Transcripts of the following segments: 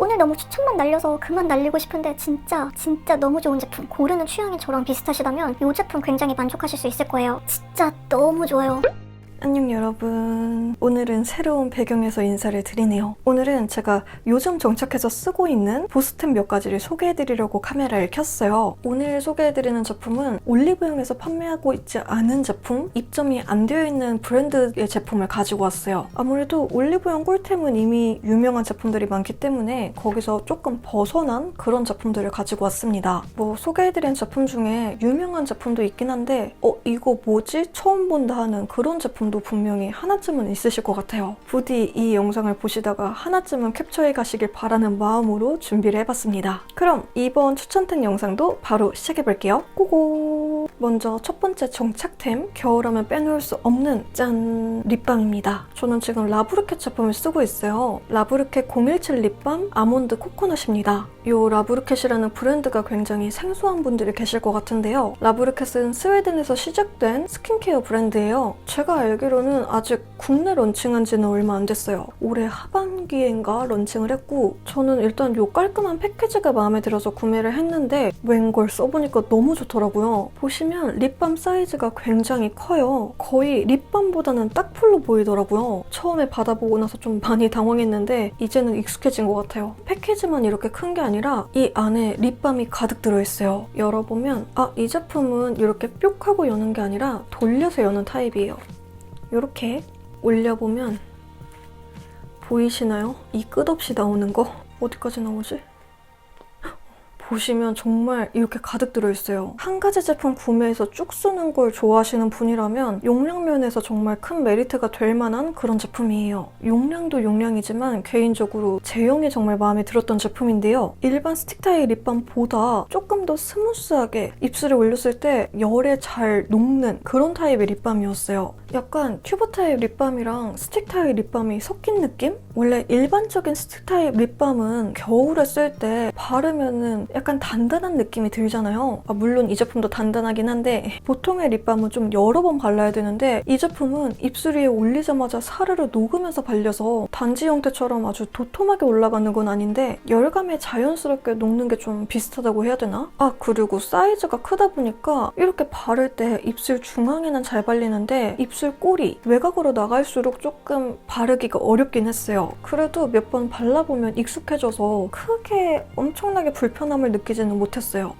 오늘 너무 추천만 날려서 그만 날리고 싶은데 진짜 너무 좋은 제품, 고르는 취향이 저랑 비슷하시다면 이 제품 굉장히 만족하실 수 있을 거예요. 진짜 너무 좋아요. 안녕 여러분. 오늘은 새로운 배경에서 인사를 드리네요. 오늘은 제가 요즘 정착해서 쓰고 있는 보습템 몇 가지를 소개해드리려고 카메라를 켰어요. 오늘 소개해드리는 제품은 올리브영에서 판매하고 있지 않은 제품, 입점이 안 되어 있는 브랜드의 제품을 가지고 왔어요. 아무래도 올리브영 꿀템은 이미 유명한 제품들이 많기 때문에 거기서 조금 벗어난 그런 제품들을 가지고 왔습니다. 뭐 소개해드린 제품 중에 유명한 제품도 있긴 한데 이거 뭐지? 처음 본다 하는 그런 제품 도 분명히 하나쯤은 있으실 것 같아요. 부디 이 영상을 보시다가 하나쯤은 캡처해 가시길 바라는 마음으로 준비를 해봤습니다. 그럼 이번 추천템 영상도 바로 시작해볼게요. 고고! 먼저 첫 번째 정착템, 겨울하면 빼놓을 수 없는 짠! 립밤입니다. 저는 지금 라브르켓 제품을 쓰고 있어요. 라브르켓 017 립밤 아몬드 코코넛입니다. 이 라브르켓이라는 브랜드가 굉장히 생소한 분들이 계실 것 같은데요. 라브르켓은 스웨덴에서 시작된 스킨케어 브랜드예요. 제가 알기로는 아직 국내 런칭한 지는 얼마 안 됐어요. 올해 하반기인가 런칭을 했고, 저는 일단 이 깔끔한 패키지가 마음에 들어서 구매를 했는데 웬걸 써보니까 너무 좋더라고요. 보시면 립밤 사이즈가 굉장히 커요. 거의 립밤보다는 딱풀로 보이더라고요. 처음에 받아보고 나서 좀 많이 당황했는데 이제는 익숙해진 것 같아요. 패키지만 이렇게 큰 게 아니라 이 안에 립밤이 가득 들어있어요. 열어보면 이 제품은 이렇게 뿅 하고 여는 게 아니라 돌려서 여는 타입이에요. 이렇게 올려보면 보이시나요? 이 끝없이 나오는 거? 어디까지 나오지? 보시면 정말 이렇게 가득 들어있어요. 한 가지 제품 구매해서 쭉 쓰는 걸 좋아하시는 분이라면 용량 면에서 정말 큰 메리트가 될 만한 그런 제품이에요. 용량도 용량이지만 개인적으로 제형이 정말 마음에 들었던 제품인데요. 일반 스틱 타입 립밤보다 조금 더 스무스하게 입술에 올렸을 때 열에 잘 녹는 그런 타입의 립밤이었어요. 약간 튜브 타입 립밤이랑 스틱 타입 립밤이 섞인 느낌? 원래 일반적인 스틱 타입 립밤은 겨울에 쓸 때 바르면은 약간 단단한 느낌이 들잖아요. 물론 이 제품도 단단하긴 한데 보통의 립밤은 좀 여러 번 발라야 되는데 이 제품은 입술 위에 올리자마자 사르르 녹으면서 발려서 단지 형태처럼 아주 도톰하게 올라가는 건 아닌데 열감에 자연스럽게 녹는 게 좀 비슷하다고 해야 되나? 그리고 사이즈가 크다 보니까 이렇게 바를 때 입술 중앙에는 잘 발리는데 입술 꼬리, 외곽으로 나갈수록 조금 바르기가 어렵긴 했어요. 그래도 몇 번 발라보면 익숙해져서 크게 엄청나게 불편함을 느끼지는 못했어요.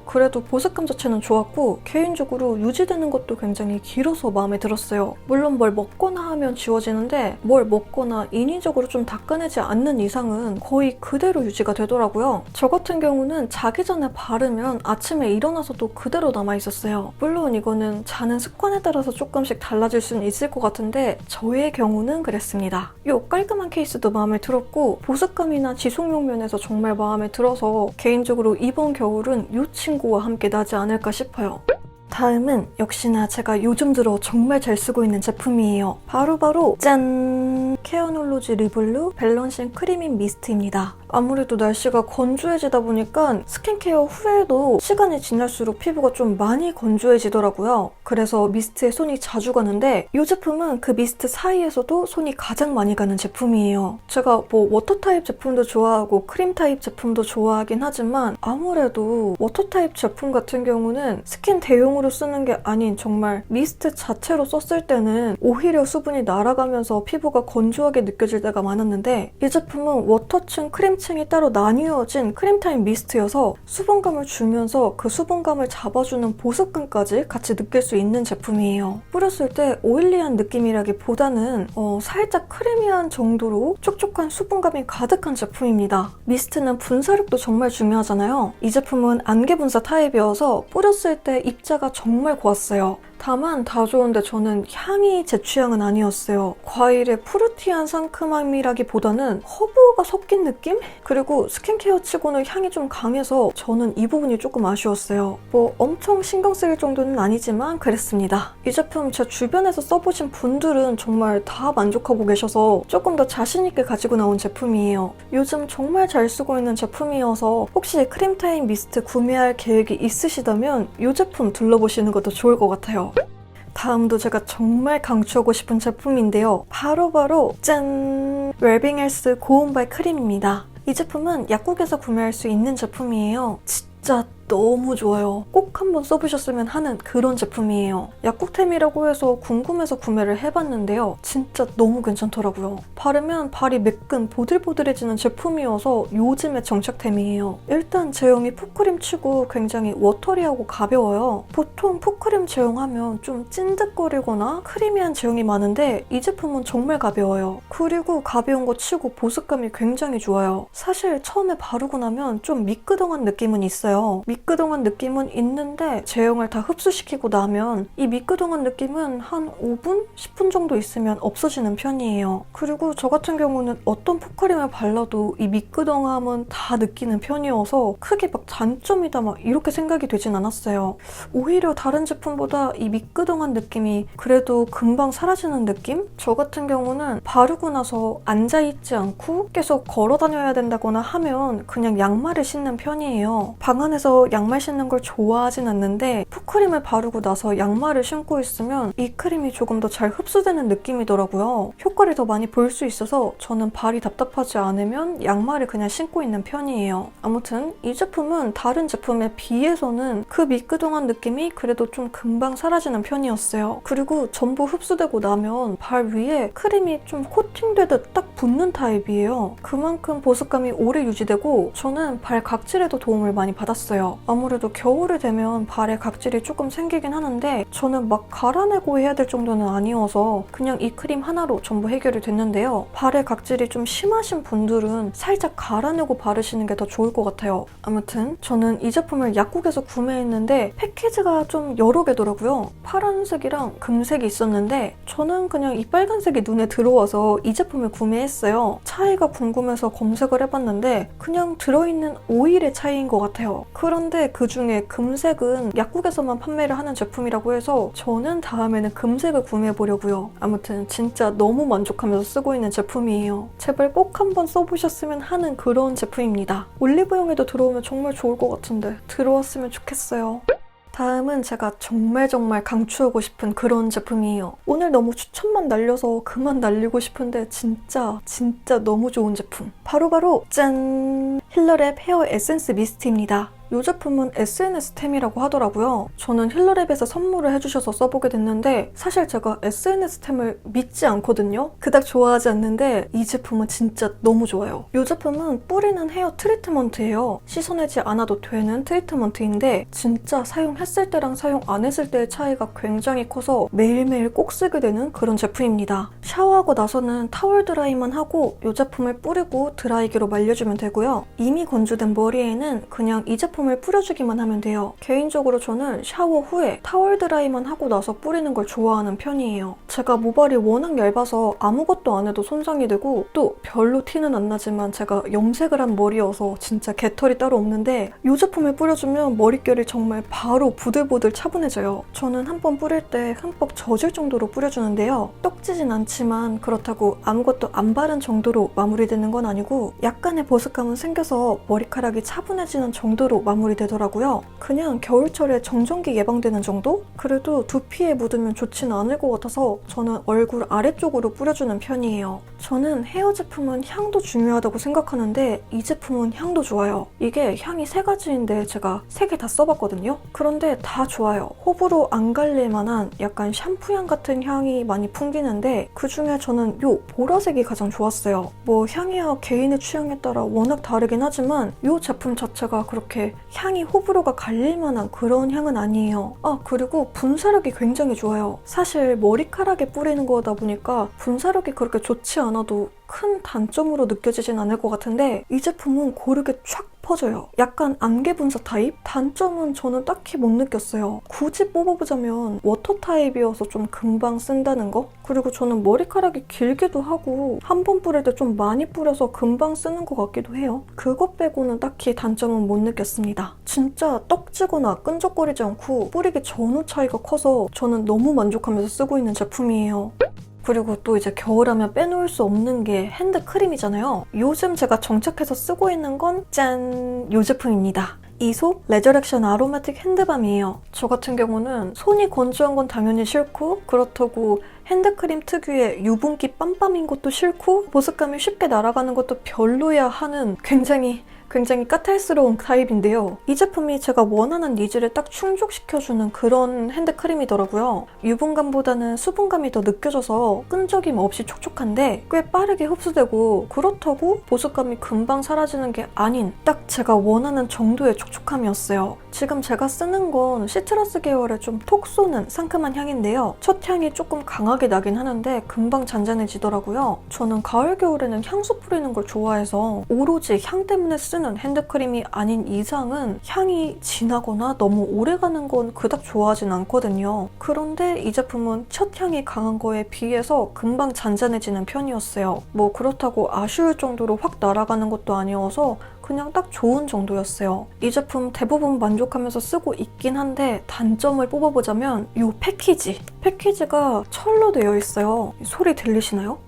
그래도 보습감 자체는 좋았고 개인적으로 유지되는 것도 굉장히 길어서 마음에 들었어요. 물론 뭘 먹거나 하면 지워지는데 뭘 먹거나 인위적으로 좀 닦아내지 않는 이상은 거의 그대로 유지가 되더라고요. 저 같은 경우는 자기 전에 바르면 아침에 일어나서도 그대로 남아있었어요. 물론 이거는 자는 습관에 따라서 조금씩 달라질 수는 있을 것 같은데 저의 경우는 그랬습니다. 이 깔끔한 케이스도 마음에 들었고 보습감이나 지속력 면에서 정말 마음에 들어서 개인적으로 이번 겨울은 이 친구와 함께 나지 않을까 싶어요. 다음은 역시나 제가 요즘 들어 정말 잘 쓰고 있는 제품이에요. 바로 짠! 케어놀로지 리블루 밸런싱 크리미 미스트입니다. 아무래도 날씨가 건조해지다 보니까 스킨케어 후에도 시간이 지날수록 피부가 좀 많이 건조해지더라고요. 그래서 미스트에 손이 자주 가는데 이 제품은 그 미스트 사이에서도 손이 가장 많이 가는 제품이에요. 제가 워터 타입 제품도 좋아하고 크림 타입 제품도 좋아하긴 하지만 아무래도 워터 타입 제품 같은 경우는 스킨 대용으로 쓰는 게 아닌 정말 미스트 자체로 썼을 때는 오히려 수분이 날아가면서 피부가 건조하게 느껴질 때가 많았는데 이 제품은 워터층, 크림층이 따로 나뉘어진 크림 타입 미스트여서 수분감을 주면서 그 수분감을 잡아주는 보습감까지 같이 느낄 수 있는 제품이에요. 뿌렸을 때 오일리한 느낌이라기보다는 살짝 크리미한 정도로 촉촉한 수분감이 가득한 제품입니다. 미스트는 분사력도 정말 중요하잖아요. 이 제품은 안개 분사 타입이어서 뿌렸을 때 입자가 정말 고왔어요. 다만 다 좋은데 저는 향이 제 취향은 아니었어요. 과일의 푸르티한 상큼함이라기보다는 허브가 섞인 느낌? 그리고 스킨케어 치고는 향이 좀 강해서 저는 이 부분이 조금 아쉬웠어요. 엄청 신경 쓰일 정도는 아니지만 그랬습니다. 이 제품 제 주변에서 써보신 분들은 정말 다 만족하고 계셔서 조금 더 자신있게 가지고 나온 제품이에요. 요즘 정말 잘 쓰고 있는 제품이어서 혹시 크림 타입 미스트 구매할 계획이 있으시다면 이 제품 둘러보시는 것도 좋을 것 같아요. 다음도 제가 정말 강추하고 싶은 제품인데요. 바로 짠! 웰빙헬스 고온발 크림입니다. 이 제품은 약국에서 구매할 수 있는 제품이에요. 진짜 너무 좋아요. 꼭 한번 써보셨으면 하는 그런 제품이에요. 약국템이라고 해서 궁금해서 구매를 해봤는데요. 진짜 너무 괜찮더라고요. 바르면 발이 매끈 보들보들해지는 제품이어서 요즘의 정착템이에요. 일단 제형이 풋크림 치고 굉장히 워터리하고 가벼워요. 보통 풋크림 제형하면 좀 찐득거리거나 크리미한 제형이 많은데 이 제품은 정말 가벼워요. 그리고 가벼운 거 치고 보습감이 굉장히 좋아요. 사실 처음에 바르고 나면 좀 미끄덩한 느낌은 있어요. 미끄덩한 느낌은 있는데 제형을 다 흡수시키고 나면 이 미끄덩한 느낌은 한 5분? 10분 정도 있으면 없어지는 편이에요. 그리고 저 같은 경우는 어떤 풋크림을 발라도 이 미끄덩함은 다 느끼는 편이어서 크게 막 단점이다 막 이렇게 생각이 되진 않았어요. 오히려 다른 제품보다 이 미끄덩한 느낌이 그래도 금방 사라지는 느낌? 저 같은 경우는 바르고 나서 앉아있지 않고 계속 걸어 다녀야 된다거나 하면 그냥 양말을 신는 편이에요. 방 안에서 양말 신는 걸 좋아하진 않는데 풋크림을 바르고 나서 양말을 신고 있으면 이 크림이 조금 더 잘 흡수되는 느낌이더라고요. 효과를 더 많이 볼 수 있어서 저는 발이 답답하지 않으면 양말을 그냥 신고 있는 편이에요. 아무튼 이 제품은 다른 제품에 비해서는 그 미끄덩한 느낌이 그래도 좀 금방 사라지는 편이었어요. 그리고 전부 흡수되고 나면 발 위에 크림이 좀 코팅되듯 딱 붙는 타입이에요. 그만큼 보습감이 오래 유지되고 저는 발 각질에도 도움을 많이 받았어요. 아무래도 겨울이 되면 발에 각질이 조금 생기긴 하는데 저는 막 갈아내고 해야 될 정도는 아니어서 그냥 이 크림 하나로 전부 해결이 됐는데요. 발에 각질이 좀 심하신 분들은 살짝 갈아내고 바르시는 게 더 좋을 것 같아요. 아무튼 저는 이 제품을 약국에서 구매했는데 패키지가 좀 여러 개더라고요. 파란색이랑 금색이 있었는데 저는 그냥 이 빨간색이 눈에 들어와서 이 제품을 구매했어요. 차이가 궁금해서 검색을 해봤는데 그냥 들어있는 오일의 차이인 것 같아요. 그런데 그중에 금색은 약국에서만 판매를 하는 제품이라고 해서 저는 다음에는 금색을 구매해보려고요. 아무튼 진짜 너무 만족하면서 쓰고 있는 제품이에요. 제발 꼭 한번 써보셨으면 하는 그런 제품입니다. 올리브영에도 들어오면 정말 좋을 것 같은데 들어왔으면 좋겠어요. 다음은 제가 정말 강추하고 싶은 그런 제품이에요. 오늘 너무 추천만 날려서 그만 날리고 싶은데 진짜 너무 좋은 제품. 바로 짠! 힐러랩 헤어 에센스 미스트입니다. 이 제품은 SNS템이라고 하더라고요. 저는 힐러랩에서 선물을 해주셔서 써보게 됐는데 사실 제가 SNS템을 믿지 않거든요. 그닥 좋아하지 않는데 이 제품은 진짜 너무 좋아요. 이 제품은 뿌리는 헤어 트리트먼트예요. 씻어내지 않아도 되는 트리트먼트인데 진짜 사용했을 때랑 사용 안 했을 때의 차이가 굉장히 커서 매일매일 꼭 쓰게 되는 그런 제품입니다. 샤워하고 나서는 타월 드라이만 하고 이 제품을 뿌리고 드라이기로 말려주면 되고요. 이미 건조된 머리에는 그냥 이 제품을 뿌려주기만 하면 돼요. 개인적으로 저는 샤워 후에 타월 드라이만 하고 나서 뿌리는 걸 좋아하는 편이에요. 제가 모발이 워낙 얇아서 아무것도 안 해도 손상이 되고 또 별로 티는 안 나지만 제가 염색을 한 머리여서 진짜 개털이 따로 없는데 이 제품을 뿌려주면 머릿결이 정말 바로 부들부들 차분해져요. 저는 한 번 뿌릴 때 흠뻑 젖을 정도로 뿌려주는데요. 떡지진 않지만 그렇다고 아무것도 안 바른 정도로 마무리되는 건 아니고 약간의 보습감은 생겨서 머리카락이 차분해지는 정도로 마무리되더라고요. 그냥 겨울철에 정전기 예방되는 정도? 그래도 두피에 묻으면 좋지는 않을 것 같아서 저는 얼굴 아래쪽으로 뿌려주는 편이에요. 저는 헤어 제품은 향도 중요하다고 생각하는데 이 제품은 향도 좋아요. 이게 향이 3가지인데 제가 3개 다 써봤거든요. 그런데 다 좋아요. 호불호 안 갈릴 만한 약간 샴푸향 같은 향이 많이 풍기는데 그중에 저는 이 보라색이 가장 좋았어요. 뭐 향이야 개인의 취향에 따라 워낙 다르긴 하지만 이 제품 자체가 그렇게 향이 호불호가 갈릴 만한 그런 향은 아니에요. 아 그리고 분사력이 굉장히 좋아요. 사실 머리카락에 뿌리는 거다 보니까 분사력이 그렇게 좋지 않아도 큰 단점으로 느껴지진 않을 것 같은데 이 제품은 고르게 촥 퍼져요. 약간 안개 분사 타입? 단점은 저는 딱히 못 느꼈어요. 굳이 뽑아보자면 워터 타입이어서 좀 금방 쓴다는 거? 그리고 저는 머리카락이 길기도 하고 한 번 뿌릴 때 좀 많이 뿌려서 금방 쓰는 것 같기도 해요. 그것 빼고는 딱히 단점은 못 느꼈습니다. 진짜 떡지거나 끈적거리지 않고 뿌리기 전후 차이가 커서 저는 너무 만족하면서 쓰고 있는 제품이에요. 그리고 또 이제 겨울하면 빼놓을 수 없는 게 핸드크림이잖아요. 요즘 제가 정착해서 쓰고 있는 건 짠! 이 제품입니다. 이솝 레저렉션 아로마틱 핸드밤이에요. 저 같은 경우는 손이 건조한 건 당연히 싫고 그렇다고 핸드크림 특유의 유분기 빰빰인 것도 싫고 보습감이 쉽게 날아가는 것도 별로야 하는 굉장히 까탈스러운 타입인데요. 이 제품이 제가 원하는 니즈를 딱 충족시켜주는 그런 핸드크림이더라고요. 유분감보다는 수분감이 더 느껴져서 끈적임 없이 촉촉한데 꽤 빠르게 흡수되고, 그렇다고 보습감이 금방 사라지는 게 아닌 딱 제가 원하는 정도의 촉촉함이었어요. 지금 제가 쓰는 건 시트러스 계열의 좀 톡 쏘는 상큼한 향인데요. 첫 향이 조금 강하게 나긴 하는데 금방 잔잔해지더라고요. 저는 가을 겨울에는 향수 뿌리는 걸 좋아해서 오로지 향 때문에 쓰는 핸드크림이 아닌 이상은 향이 진하거나 너무 오래가는 건 그닥 좋아하진 않거든요. 그런데 이 제품은 첫 향이 강한 거에 비해서 금방 잔잔해지는 편이었어요. 뭐 그렇다고 아쉬울 정도로 확 날아가는 것도 아니어서 그냥 딱 좋은 정도였어요. 이 제품 대부분 만족하면서 쓰고 있긴 한데 단점을 뽑아보자면 이 패키지가 철로 되어 있어요. 소리 들리시나요?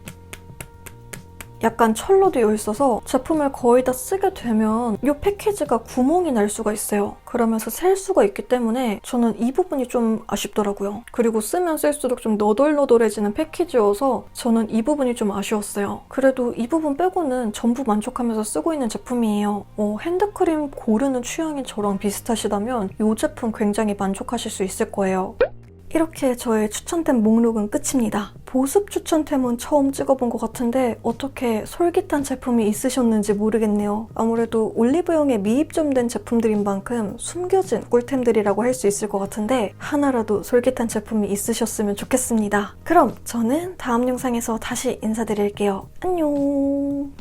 약간 철로 되어 있어서 제품을 거의 다 쓰게 되면 이 패키지가 구멍이 날 수가 있어요. 그러면서 셀 수가 있기 때문에 저는 이 부분이 좀 아쉽더라고요. 그리고 쓰면 쓸수록 좀 너덜너덜해지는 패키지여서 저는 이 부분이 좀 아쉬웠어요. 그래도 이 부분 빼고는 전부 만족하면서 쓰고 있는 제품이에요. 핸드크림 고르는 취향이 저랑 비슷하시다면 이 제품 굉장히 만족하실 수 있을 거예요. 이렇게 저의 추천템 목록은 끝입니다. 보습 추천템은 처음 찍어본 것 같은데 어떻게 솔깃한 제품이 있으셨는지 모르겠네요. 아무래도 올리브영에 미입점된 제품들인 만큼 숨겨진 꿀템들이라고 할 수 있을 것 같은데 하나라도 솔깃한 제품이 있으셨으면 좋겠습니다. 그럼 저는 다음 영상에서 다시 인사드릴게요. 안녕.